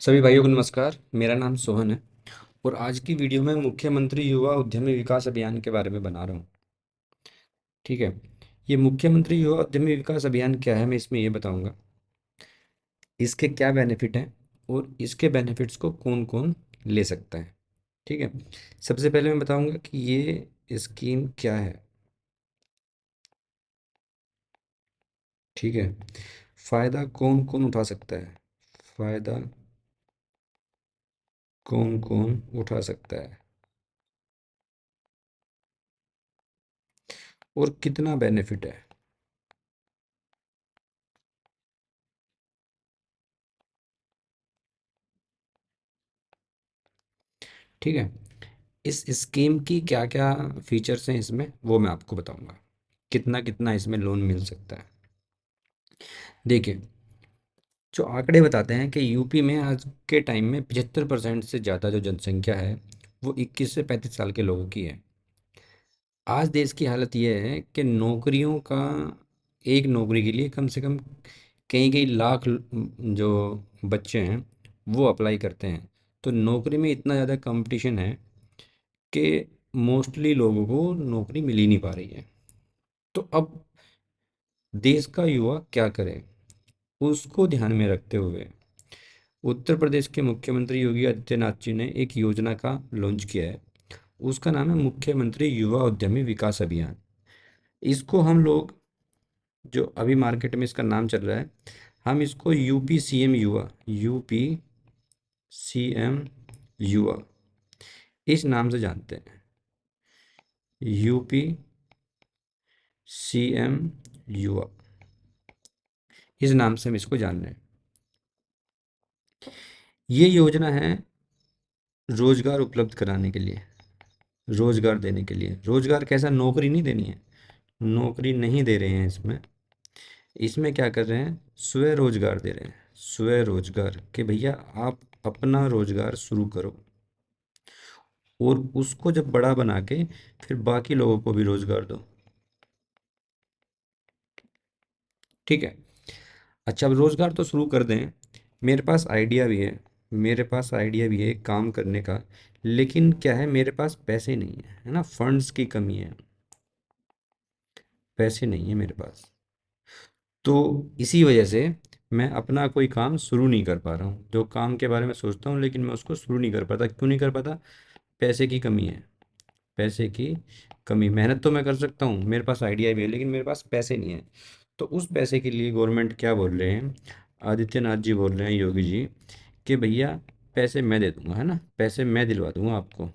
सभी भाइयों को नमस्कार। मेरा नाम सोहन है और आज की वीडियो में मुख्यमंत्री युवा उद्यमी विकास अभियान के बारे में बना रहा हूँ। ठीक है। ये मुख्यमंत्री युवा उद्यमी विकास अभियान क्या है, मैं इसमें ये बताऊंगा। इसके क्या बेनिफिट हैं और इसके बेनिफिट्स को कौन कौन ले सकता है। ठीक है। सबसे पहले मैं बताऊंगा कि ये स्कीम क्या है। ठीक है। फायदा कौन कौन उठा सकता है। फायदा कौन कौन उठा सकता है और कितना बेनिफिट है। ठीक है। इस स्कीम की क्या क्या फीचर्स हैं इसमें, वो मैं आपको बताऊंगा। कितना कितना इसमें लोन मिल सकता है। देखिए, जो आंकड़े बताते हैं कि यूपी में आज के टाइम में 75% से ज़्यादा जो जनसंख्या है वो 21 से 35 साल के लोगों की है। आज देश की हालत यह है कि नौकरियों का, एक नौकरी के लिए कम से कम कई कई लाख जो बच्चे हैं वो अप्लाई करते हैं। तो नौकरी में इतना ज़्यादा कंपटीशन है कि मोस्टली लोगों को नौकरी मिल ही नहीं पा रही है। तो अब देश का युवा क्या करे, उसको ध्यान में रखते हुए उत्तर प्रदेश के मुख्यमंत्री योगी आदित्यनाथ जी ने एक योजना का लॉन्च किया है। उसका नाम है मुख्यमंत्री युवा उद्यमी विकास अभियान। इसको हम लोग, जो अभी मार्केट में इसका नाम चल रहा है, हम इसको यूपी सीएम युवा, यूपी सीएम युवा इस नाम से जानते हैं। यूपी सीएम युवा, इस नाम से हम इसको जान रहे हैं। ये योजना है रोजगार उपलब्ध कराने के लिए, रोजगार देने के लिए। रोजगार कैसा, नौकरी नहीं देनी है, नौकरी नहीं दे रहे हैं इसमें। इसमें क्या कर रहे हैं, स्वरोजगार दे रहे हैं। स्वरोजगार कि भैया आप अपना रोजगार शुरू करो और उसको जब बड़ा बना के फिर बाकी लोगों को भी रोजगार दो। ठीक है। अच्छा, अब रोजगार तो शुरू कर दें, मेरे पास आइडिया भी है, मेरे पास आइडिया भी है काम करने का। लेकिन क्या है, मेरे पास पैसे नहीं है ना, फंड्स की कमी है, पैसे नहीं है मेरे पास। तो इसी वजह से मैं अपना कोई काम शुरू नहीं कर पा रहा हूँ। जो काम के बारे में सोचता हूँ लेकिन मैं उसको शुरू नहीं कर पाता। क्यों नहीं कर पाता? पैसे की कमी है, पैसे की कमी। मेहनत तो मैं कर सकता हूँ, मेरे पास आइडिया भी है, लेकिन मेरे पास पैसे नहीं है। तो उस पैसे के लिए गवर्नमेंट क्या बोल रहे हैं, आदित्यनाथ जी बोल रहे हैं, योगी जी, कि भैया पैसे मैं दे दूंगा, है ना, पैसे मैं दिलवा दूंगा आपको।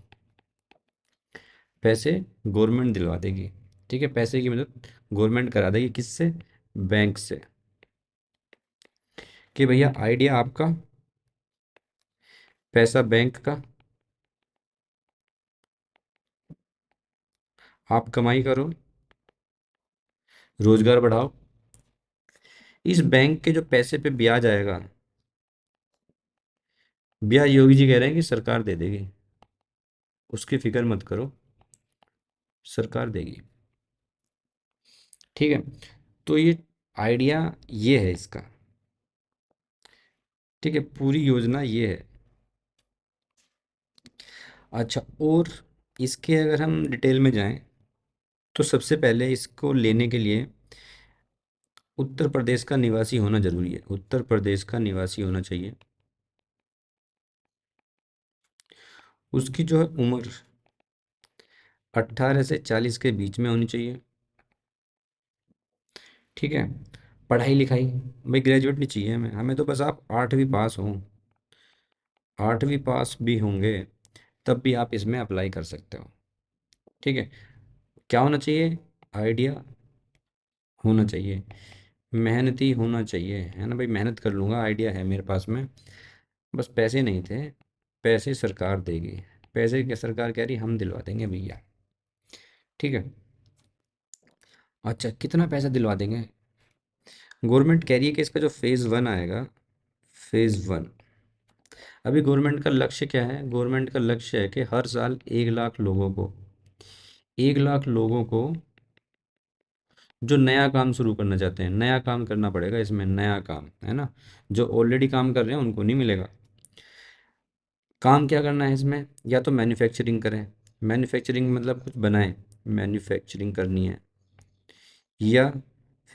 पैसे गवर्नमेंट दिलवा देगी। ठीक है, पैसे की मदद गवर्नमेंट करा देगी, किससे? बैंक से। कि भैया आइडिया आपका, पैसा बैंक का, आप कमाई करो, रोजगार बढ़ाओ। इस बैंक के जो पैसे पे ब्याज आएगा, ब्याज योगी जी कह रहे हैं कि सरकार दे देगी, उसकी फिक्र मत करो, सरकार देगी। ठीक है। तो ये आइडिया ये है इसका। ठीक है, पूरी योजना ये है। अच्छा, और इसके अगर हम डिटेल में जाएं तो सबसे पहले इसको लेने के लिए उत्तर प्रदेश का निवासी होना जरूरी है, उत्तर प्रदेश का निवासी होना चाहिए। उसकी जो है उम्र 18 से 40 के बीच में होनी चाहिए। ठीक है। पढ़ाई लिखाई, भाई ग्रेजुएट नहीं चाहिए हमें, हमें तो बस आप 8वीं पास हों, 8वीं पास भी होंगे तब भी आप इसमें अप्लाई कर सकते हो। ठीक है। क्या होना चाहिए? आइडिया होना चाहिए, मेहनती होना चाहिए, है ना भाई, मेहनत कर लूँगा, आइडिया है मेरे पास में, बस पैसे नहीं थे। पैसे सरकार देगी, पैसे क्या सरकार कह रही हम दिलवा देंगे भैया। ठीक है। अच्छा, कितना पैसा दिलवा देंगे? गवर्नमेंट कह रही है कि इसका जो फेज़ 1 आएगा, फेज़ 1, अभी गवर्नमेंट का लक्ष्य क्या है? गवर्नमेंट का लक्ष्य है कि हर साल 1 लाख लोगों को, 1 लाख लोगों को जो नया काम शुरू करना चाहते हैं, नया काम करना पड़ेगा इसमें, नया काम, है ना। जो ऑलरेडी काम कर रहे हैं उनको नहीं मिलेगा, काम क्या करना है इसमें, या तो मैन्युफैक्चरिंग करें, मैन्युफैक्चरिंग मतलब कुछ बनाएं, मैन्युफैक्चरिंग करनी है, या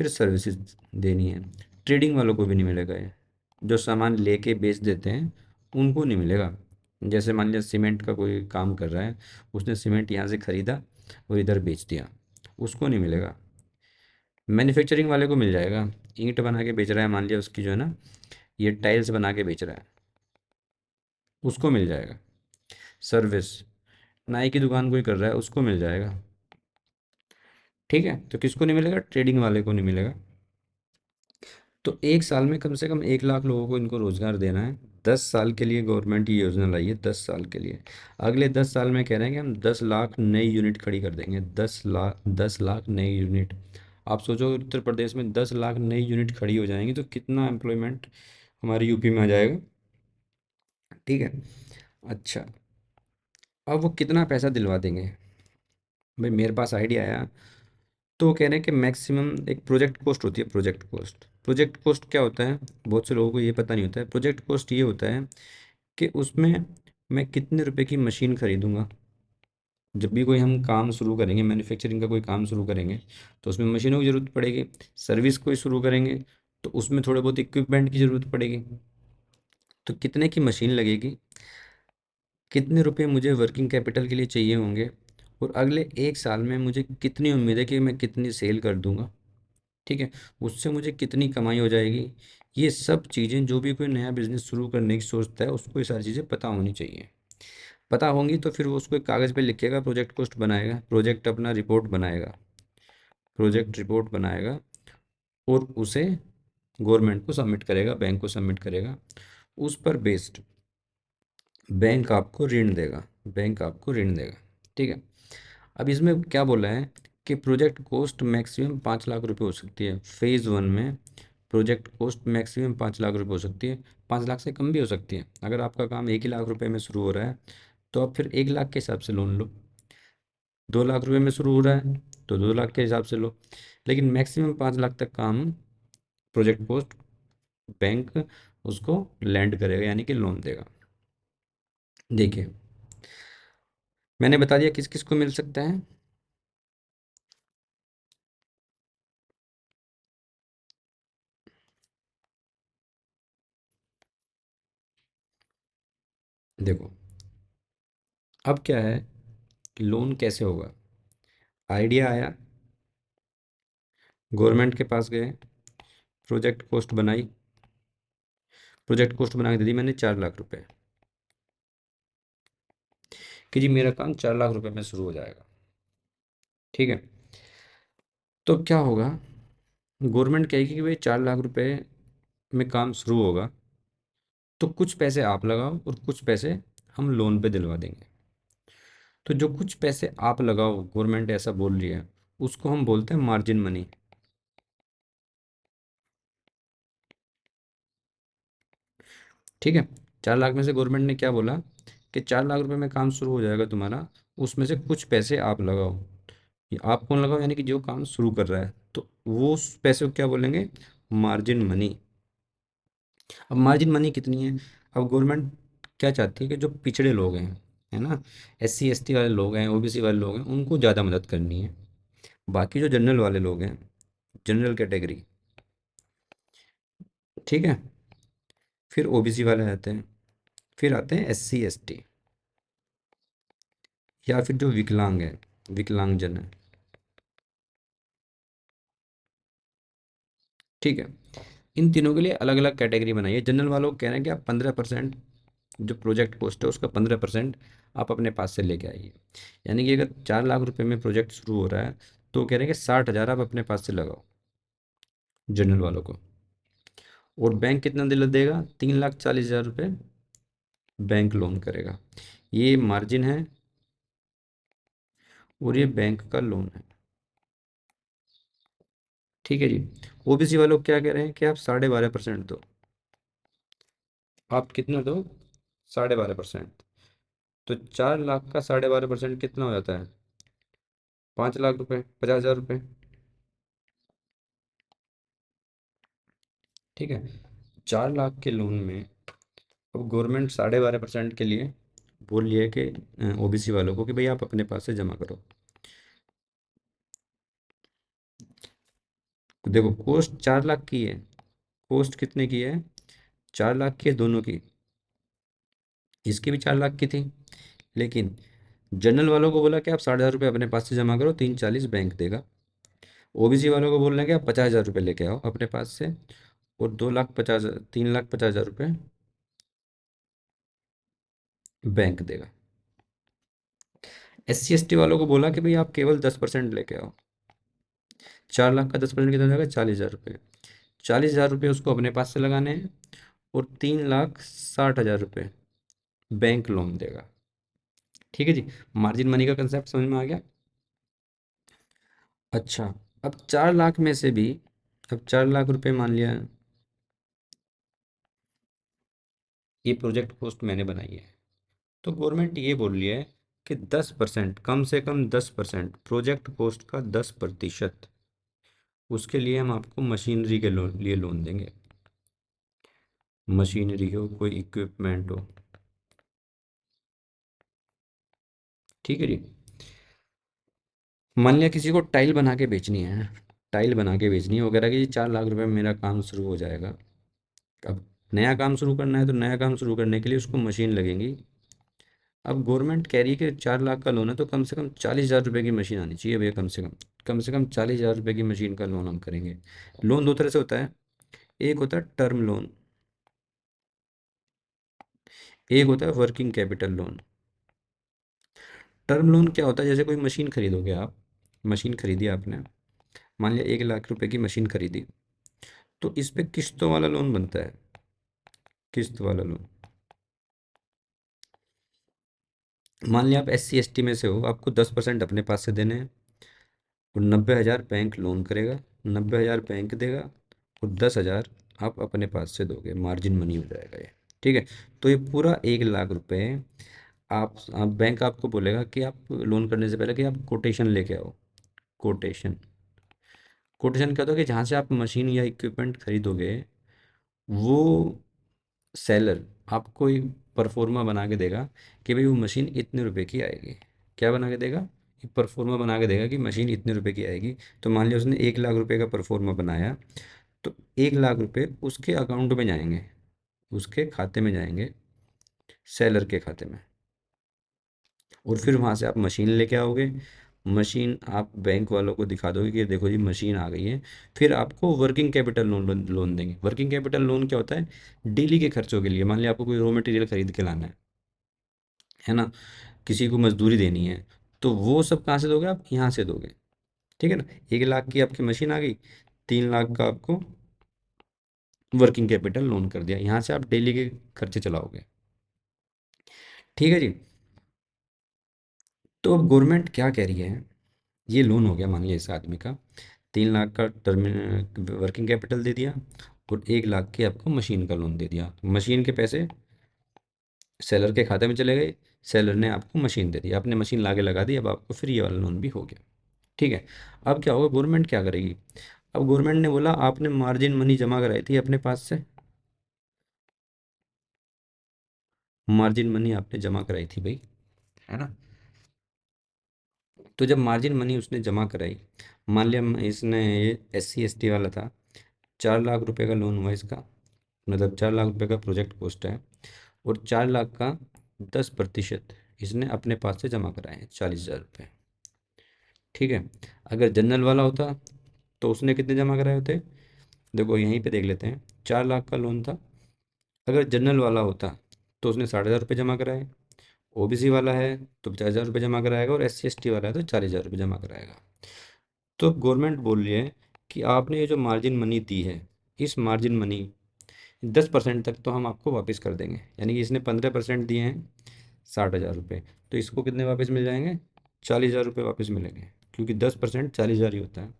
फिर सर्विसेज देनी है। ट्रेडिंग वालों को भी नहीं मिलेगा ये, जो सामान लेके बेच देते हैं उनको नहीं मिलेगा। जैसे मान लिया सीमेंट का कोई काम कर रहा है, उसने सीमेंट यहाँ से ख़रीदा और इधर बेच दिया, उसको नहीं मिलेगा। मैन्युफैक्चरिंग वाले को मिल जाएगा। ईंट बना के बेच रहा है, मान लिया उसकी जो है ना, ये टाइल्स बना के बेच रहा है, उसको मिल जाएगा। सर्विस, नाई की दुकान कोई कर रहा है, उसको मिल जाएगा। ठीक है, तो किसको नहीं मिलेगा, ट्रेडिंग वाले को नहीं मिलेगा। तो एक साल में कम से कम 1 लाख लोगों को इनको रोज़गार देना है। 10 साल के लिए गवर्नमेंट ये योजना लाई है, 10 साल के लिए। अगले 10 साल में कह रहे हैं कि हम 10 लाख नई यूनिट खड़ी कर देंगे, 10 लाख, 10 लाख नई यूनिट। आप सोचो उत्तर प्रदेश में 10 लाख नई यूनिट खड़ी हो जाएंगी तो कितना एम्प्लॉयमेंट हमारे यूपी में आ जाएगा। ठीक है। अच्छा, अब वो कितना पैसा दिलवा देंगे, भाई मेरे पास आइडिया आया। तो वो कह रहे हैं कि मैक्सिमम एक प्रोजेक्ट कॉस्ट होती है, प्रोजेक्ट कॉस्ट। प्रोजेक्ट कॉस्ट क्या होता है, बहुत से लोगों को ये पता नहीं होता है। प्रोजेक्ट कॉस्ट ये होता है कि उसमें मैं कितने रुपए की मशीन खरीदूंगा। जब भी कोई हम काम शुरू करेंगे, मैन्युफैक्चरिंग का कोई काम शुरू करेंगे, तो उसमें मशीनों की ज़रूरत पड़ेगी। सर्विस कोई शुरू करेंगे तो उसमें थोड़े बहुत इक्विपमेंट की ज़रूरत पड़ेगी। तो कितने की मशीन लगेगी, कितने रुपए मुझे वर्किंग कैपिटल के लिए चाहिए होंगे, और अगले 1 साल में मुझे कितनी उम्मीद है कि मैं कितनी सेल कर दूंगा। ठीक है, उससे मुझे कितनी कमाई हो जाएगी। ये सब चीज़ें जो भी कोई नया बिजनेस शुरू करने की सोचता है उसको ये सारी चीज़ें पता होनी चाहिए। पता होंगी तो फिर वो उसको एक कागज़ पे लिखेगा, प्रोजेक्ट कॉस्ट बनाएगा, प्रोजेक्ट अपना रिपोर्ट बनाएगा, प्रोजेक्ट रिपोर्ट बनाएगा, और उसे गवर्नमेंट को सबमिट करेगा, बैंक को सबमिट करेगा। उस पर बेस्ड बैंक आपको ऋण देगा, बैंक आपको ऋण देगा। ठीक है। अब इसमें क्या बोला है कि प्रोजेक्ट कॉस्ट मैक्सिमम 5 लाख रुपए हो सकती है फेज़ वन में। प्रोजेक्ट कॉस्ट मैक्सिमम 5 लाख रुपए हो सकती है, 5 लाख से कम भी हो सकती है। अगर आपका काम 1 ही लाख रुपए में शुरू हो रहा है तो आप फिर 1 लाख के हिसाब से लोन लो। 2 लाख रुपए में शुरू हो रहा है तो 2 लाख के हिसाब से लो। लेकिन मैक्सिमम 5 लाख तक काम प्रोजेक्ट कॉस्ट बैंक उसको लैंड करेगा, यानी कि लोन देगा। देखिए, मैंने बता दिया किस किस को मिल सकता है। देखो, अब क्या है, लोन कैसे होगा। आइडिया आया, गवर्नमेंट के पास गए, प्रोजेक्ट कॉस्ट बनाई, प्रोजेक्ट कॉस्ट बना के दे दी मैंने 4 लाख रुपए, कि जी मेरा काम 4 लाख रुपए में शुरू हो जाएगा। ठीक है, तो क्या होगा, गवर्नमेंट कहेगी कि भाई 4 लाख रुपए में काम शुरू होगा, तो कुछ पैसे आप लगाओ और कुछ पैसे हम लोन पे दिलवा देंगे। तो जो कुछ पैसे आप लगाओ, गवर्नमेंट ऐसा बोल रही है, उसको हम बोलते हैं मार्जिन मनी। ठीक है, 4 लाख में से गवर्नमेंट ने क्या बोला कि 4 लाख रुपए में काम शुरू हो जाएगा तुम्हारा, उसमें से कुछ पैसे आप लगाओ। ये आप कौन लगाओ, यानी कि जो काम शुरू कर रहा है, तो वो उस पैसे को क्या बोलेंगे, मार्जिन मनी। अब मार्जिन मनी कितनी है, अब गवर्नमेंट क्या चाहती है कि जो पिछड़े लोग हैं, है ना, SC ST वाले लोग हैं, OBC वाले लोग हैं, उनको ज़्यादा मदद करनी है। बाकी जो जनरल वाले लोग हैं, जनरल कैटेगरी, ठीक है, फिर OBC वाले आते हैं, फिर आते हैं SC ST, या फिर जो विकलांग है, विकलांगजन है। ठीक है, इन तीनों के लिए अलग अलग कैटेगरी बनाई है। जनरल वालों को कह रहे हैं कि आप 15% जो प्रोजेक्ट कॉस्ट है उसका 15% आप अपने पास से लेके आइए। यानी कि अगर 4 लाख रुपए में प्रोजेक्ट शुरू हो रहा है तो कह रहे हैं कि 60,000 आप अपने पास से लगाओ, जनरल वालों को। और बैंक कितना दिला देगा, 3,40,000 रुपये बैंक लोन करेगा। ये मार्जिन है और ये बैंक का लोन है। ठीक है जी। OBC वालों को क्या कह रहे हैं कि आप 12.5% दो। आप कितना दो, 12.5%। तो 4 लाख का 12.5% कितना हो जाता है, 5 लाख रुपए, 50,000 रुपये। ठीक है, 4 लाख के लोन में अब गवर्नमेंट 12.5% के लिए बोल रही है कि ओबीसी वालों को कि भाई आप अपने पास से जमा करो। तो देखो कॉस्ट 4 लाख की है। कॉस्ट कितने की है? 4 लाख की है दोनों की। इसकी भी 4 लाख की थी। लेकिन जनरल वालों को बोला कि आप 60,000 रुपये अपने पास से जमा करो, 340 बैंक देगा। ओबीसी वालों को बोल रहे हैं कि आप 50,000 रुपये लेके आओ अपने पास से, और 2,50,000 3,50,000 रुपये बैंक देगा। SC ST वालों को बोला कि भाई आप केवल 10% लेके आओ। 4 लाख का 10% कितना हो जाएगा? 40,000 रुपये। 40,000 रुपये उसको अपने पास से लगाने हैं, और 3,60,000 रुपये बैंक लोन देगा। ठीक है जी। मार्जिन मनी का कंसेप्ट समझ में आ गया? अच्छा। अब 4 लाख में से भी, अब 4 लाख रुपए मान लिया ये प्रोजेक्ट कॉस्ट मैंने बनाई है, तो गवर्नमेंट ये बोल रही है कि 10%, कम से कम 10%, प्रोजेक्ट कॉस्ट का 10%, उसके लिए हम आपको मशीनरी के लिए लोन देंगे। मशीनरी हो, कोई इक्विपमेंट हो। ठीक है जी। मान लिया किसी को टाइल बना के बेचनी है, टाइल बना के बेचनी है वगैरह की, 4 लाख रुपए में मेरा काम शुरू हो जाएगा। अब नया काम शुरू करना है, तो नया काम शुरू करने के लिए उसको मशीन लगेंगी। अब गवर्नमेंट कह रही है कि 4 लाख का लोन है, तो कम से कम 40,000 रुपये की मशीन आनी चाहिए भैया, कम से कम 40,000 रुपये की मशीन का लोन हम करेंगे। लोन दो तरह से होता है। एक होता है टर्म लोन, एक होता है working capital loan. Term loan क्या होता है? जैसे कोई मशीन खरीदोगे आप, मशीन खरीदी आपने, मान लिया 1 लाख रुपए की मशीन खरीदी, तो इस पे किस्तों वाला लोन बनता है। किस्त वाला लोन। मान लिया आप SC ST में से हो, आपको 10% अपने पास से देने हैं, और 90,000 बैंक लोन करेगा, 90,000 बैंक देगा, और 10,000 आप अपने पास से दोगे, मार्जिन मनी हो जाएगा ये। ठीक है। तो ये पूरा 1 लाख रुपए आप बैंक आपको बोलेगा कि आप लोन करने से पहले कि आप कोटेशन लेके आओ। कोटेशन। कोटेशन क्या होता है कि जहाँ से आप मशीन या इक्विपमेंट खरीदोगे, वो सेलर आपको एक परफॉर्मा बना के देगा कि भाई वो मशीन इतने रुपए की आएगी। क्या बना के देगा? एक परफॉर्मा बना के देगा कि मशीन इतने रुपए की आएगी। तो मान लिया उसने 1 लाख रुपए का परफॉर्मा बनाया, तो 1 लाख रुपए उसके अकाउंट में जाएंगे, उसके खाते में जाएंगे, सेलर के खाते में। और फिर वहाँ से आप मशीन लेके आओगे। मशीन आप बैंक वालों को दिखा दोगे कि देखो जी मशीन आ गई है। फिर आपको वर्किंग कैपिटल लोन लोन देंगे। वर्किंग कैपिटल लोन क्या होता है? डेली के खर्चों के लिए। मान लिया आपको कोई रॉ मटेरियल खरीद के लाना है ना, किसी को मजदूरी देनी है, तो वो सब कहाँ से दोगे? आप यहाँ से दोगे। ठीक है ना। 1 लाख की आपकी मशीन आ गई, 3 लाख का आपको वर्किंग कैपिटल लोन कर दिया, यहाँ से आप डेली के खर्चे चलाओगे। ठीक है जी। तो अब गवर्नमेंट क्या कह रही है? ये लोन हो गया मान लिया इस आदमी का, 3 लाख का टर्म वर्किंग कैपिटल दे दिया, और 1 लाख की आपको मशीन का लोन दे दिया। मशीन के पैसे सेलर के खाते में चले गए, सेलर ने आपको मशीन दे दी, आपने मशीन लाके लगा दी, अब आपको फ्री वाला लोन भी हो गया। ठीक है। अब क्या होगा? गवर्नमेंट क्या करेगी? अब गवर्नमेंट ने बोला आपने मार्जिन मनी जमा कराई थी अपने पास से, मार्जिन मनी आपने जमा कराई थी भाई, है ना। तो जब मार्जिन मनी उसने जमा कराई, मान लिया इसने ये SC ST वाला था, 4 लाख रुपए का लोन हुआ इसका, मतलब 4 लाख रुपए का प्रोजेक्ट कॉस्ट है, और 4 लाख का 10% इसने अपने पास से जमा कराए हैं, 40,000 रुपये। ठीक है। अगर जनरल वाला होता तो उसने कितने जमा कराए होते? देखो यहीं पे देख लेते हैं। 4 लाख का लोन था। अगर जनरल वाला होता तो उसने 60,000 रुपये जमा कराए, ओबीसी वाला है तो 50,000 रुपये जमा कराएगा, और SC ST वाला है तो 40,000 रुपये जमा कराएगा। तो गवर्नमेंट बोल रही है कि आपने ये जो मार्जिन मनी दी है, इस मार्जिन मनी 10% तक तो हम आपको वापस कर देंगे। यानी कि इसने 15% दिए हैं, 60,000 रुपये, तो इसको कितने वापस मिल जाएंगे? 40,000 रुपये वापस मिलेंगे, क्योंकि 10% 40,000 ही होता है।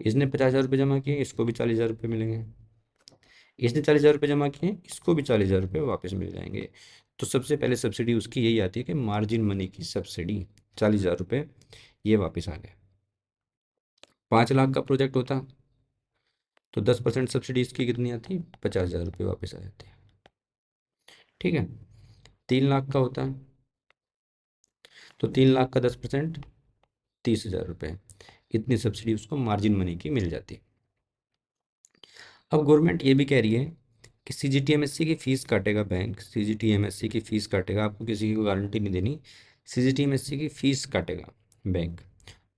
इसने 50,000 रुपये जमा किए, इसको भी 40,000 रुपये मिलेंगे। इसने 40,000 रुपये जमा किए, इसको भी 40,000 रुपये वापस मिल जाएंगे। तो सबसे पहले सब्सिडी उसकी यही आती है कि मार्जिन मनी की सब्सिडी 40,000 रुपये ये वापस आ गए। 5 लाख का प्रोजेक्ट होता तो 10% सब्सिडी इसकी कितनी आती? 50,000 रुपये वापस आ जाती है। ठीक है, 3 लाख का होता है, तो 3 लाख का 10%, 30,000 रुपये, इतनी सब्सिडी उसको मार्जिन मनी की मिल जाती है। अब गवर्नमेंट ये भी कह रही है कि सीजीटीएमएससी की फ़ीस काटेगा बैंक, सीजीटीएमएससी की फ़ीस काटेगा, आपको किसी को गारंटी नहीं देनी, सीजीटीएमएससी की फ़ीस काटेगा बैंक,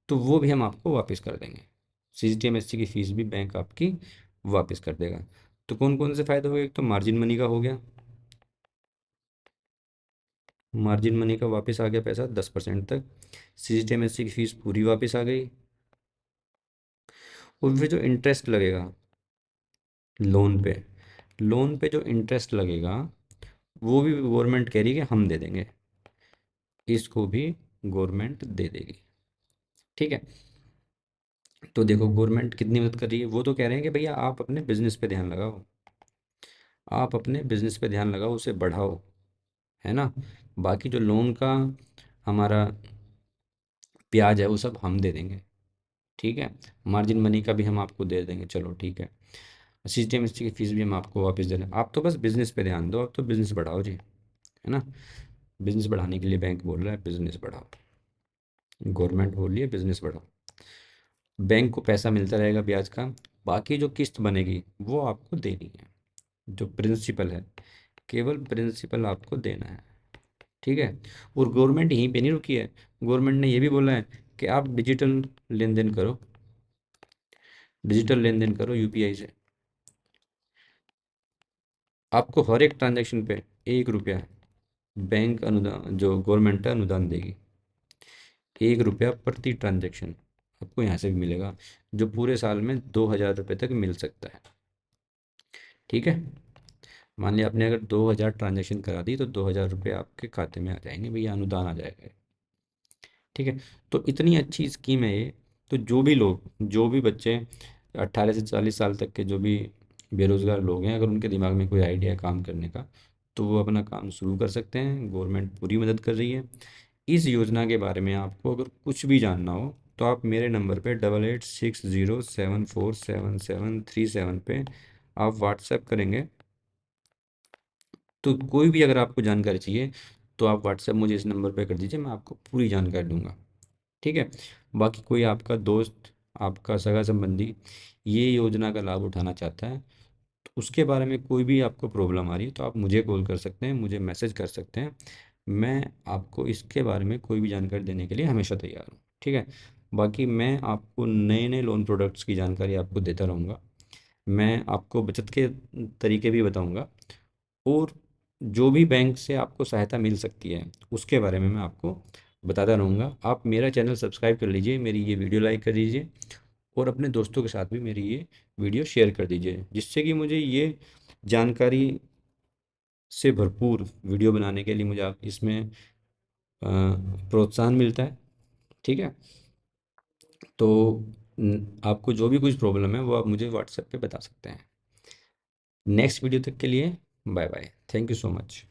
तो वो भी हम आपको वापस कर देंगे। सीजीटीएमएससी की फ़ीस भी बैंक आपकी वापस कर देगा। तो कौन कौन से फ़ायदे हो गए? एक तो मार्जिन मनी का हो गया, मार्जिन मनी का वापस आ गया पैसा 10% तक, सीजीटीएमएससी की फ़ीस पूरी वापस आ गई, और फिर जो इंटरेस्ट लगेगा लोन पे जो इंटरेस्ट लगेगा वो भी गवर्नमेंट कह रही है कि हम दे देंगे, इसको भी गवर्नमेंट दे देगी। ठीक है, तो देखो गवर्नमेंट कितनी मदद कर रही है। वो तो कह रहे हैं कि भैया आप अपने बिजनेस पे ध्यान लगाओ, आप अपने बिजनेस पे ध्यान लगाओ, उसे बढ़ाओ, है ना। बाकी जो लोन का हमारा ब्याज है वो सब हम दे देंगे, ठीक है। मार्जिन मनी का भी हम आपको दे देंगे, चलो ठीक है। सिस्टम की फीस भी हम आपको वापस दे दें, आप तो बस बिजनेस पे ध्यान दो, आप तो बिजनेस बढ़ाओ जी, है ना। बिजनेस बढ़ाने के लिए बैंक बोल रहा है बिजनेस बढ़ाओ, गवर्नमेंट बोल रही है बिजनेस बढ़ाओ। बैंक को पैसा मिलता रहेगा ब्याज का, बाकी जो किस्त बनेगी वो आपको देनी है, जो प्रिंसिपल है, केवल प्रिंसिपल आपको देना है, ठीक है। और गवर्नमेंट यहीं पे नहीं रुकी है, गवर्नमेंट ने ये भी बोला है कि आप डिजिटल लेन देन करो, डिजिटल लेन देन करो यूपीआई से, आपको हर एक ट्रांजैक्शन पे 1 रुपया बैंक अनुदान, जो गवर्नमेंट है अनुदान देगी, 1 रुपया प्रति ट्रांजैक्शन आपको यहाँ से भी मिलेगा, जो पूरे साल में 2,000 रुपये तक मिल सकता है, ठीक है। मान लिया आपने अगर 2,000 ट्रांजैक्शन करा दी तो 2,000 रुपये आपके खाते में आ जाएंगे भैया, अनुदान आ जाएगा, ठीक है। तो इतनी अच्छी स्कीम है ये। तो जो भी लोग, जो भी बच्चे 18 से 40 साल तक के जो भी बेरोज़गार लोग हैं, अगर उनके दिमाग में कोई आइडिया है काम करने का, तो वो अपना काम शुरू कर सकते हैं, गवर्नमेंट पूरी मदद कर रही है। इस योजना के बारे में आपको अगर कुछ भी जानना हो तो आप मेरे नंबर पे 8860747737 पे आप व्हाट्सएप करेंगे, तो कोई भी अगर आपको जानकारी चाहिए तो आप व्हाट्सएप मुझे इस नंबर पे कर दीजिए, मैं आपको पूरी जानकारी दूंगा, ठीक है। बाकी कोई आपका दोस्त, आपका सगा संबंधी ये योजना का लाभ उठाना चाहता है, तो उसके बारे में कोई भी आपको प्रॉब्लम आ रही है तो आप मुझे कॉल कर सकते हैं, मुझे मैसेज कर सकते हैं, मैं आपको इसके बारे में कोई भी जानकारी देने के लिए हमेशा तैयार हूँ, ठीक है। बाकी मैं आपको नए नए लोन प्रोडक्ट्स की जानकारी आपको देता रहूँगा, मैं आपको बचत के तरीके भी बताऊँगा, और जो भी बैंक से आपको सहायता मिल सकती है उसके बारे में मैं आपको बताता रहूँगा। आप मेरा चैनल सब्सक्राइब कर लीजिए, मेरी ये वीडियो लाइक कर दीजिए, और अपने दोस्तों के साथ भी मेरी ये वीडियो शेयर कर दीजिए, जिससे कि मुझे ये जानकारी से भरपूर वीडियो बनाने के लिए मुझे आप इसमें प्रोत्साहन मिलता है, ठीक है। तो आपको जो भी कुछ प्रॉब्लम है वो आप मुझे व्हाट्सएप पे बता सकते हैं। नेक्स्ट वीडियो तक के लिए bye bye, thank you so much.